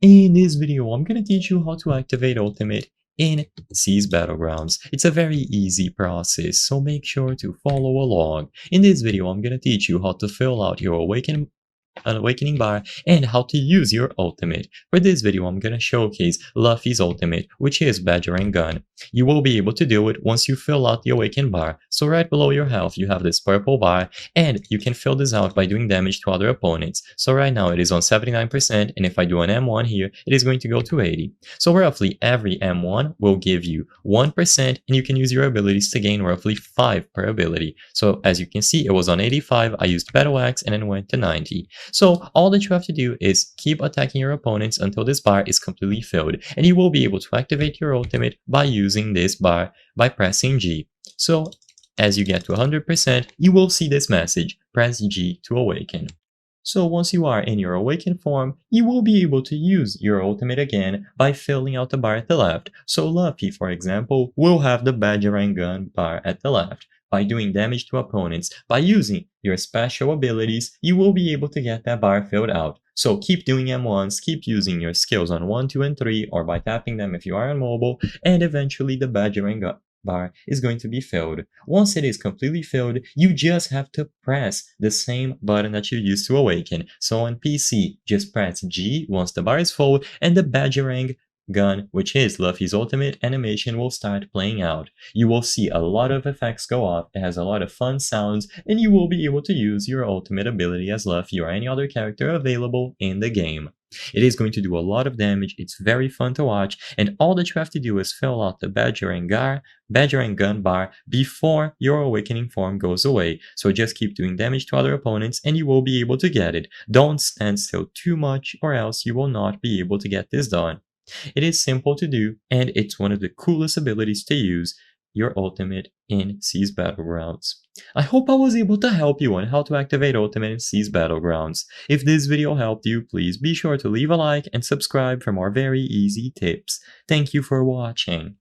In this video, I'm gonna teach you how to activate Ultimate in C's Battlegrounds. It's a very easy process, so make sure to follow along. In this video, I'm gonna teach you how to fill out your awakening bar and how to use your ultimate. For this video, I'm gonna showcase Luffy's ultimate, which is Battering Gun. You will be able to do it once you fill out the awaken bar. So right below your health, you have this purple bar, and you can fill this out by doing damage to other opponents. So right now it is on 79%, and if I do an M1 here, it is going to go to 80. So roughly every M1 will give you 1%, and you can use your abilities to gain roughly 5 per ability. So as you can see, it was on 85, I used Battle Axe and then went to 90. So all that you have to do is keep attacking your opponents until this bar is completely filled, and you will be able to activate your ultimate by using this bar by pressing G. So as you get to 100%, you will see this message, press G to awaken. So once you are in your awakened form, you will be able to use your ultimate again by filling out the bar at the left. So Luffy, for example, will have the Battering Gun bar at the left. By doing damage to opponents, by using your special abilities, you will be able to get that bar filled out. So keep doing M1s, keep using your skills on 1, 2, and 3, or by tapping them if you are on mobile, and eventually the Battering Gun bar is going to be filled. Once it is completely filled, you just have to press the same button that you used to awaken. So on PC, just press G once the bar is full, and the Battering Gun, which is Luffy's ultimate animation, will start playing out. You will see a lot of effects go off, it has a lot of fun sounds, and you will be able to use your ultimate ability as Luffy or any other character available in the game. It is going to do a lot of damage, it's very fun to watch, and all that you have to do is fill out the Battering Gun bar before your awakening form goes away. So just keep doing damage to other opponents and you will be able to get it. Don't stand still too much or else you will not be able to get this done. It is simple to do, and it's one of the coolest abilities to use your ultimate in C's Battlegrounds. I hope I was able to help you on how to activate ultimate in C's Battlegrounds. If this video helped you, please be sure to leave a like and subscribe for more very easy tips. Thank you for watching.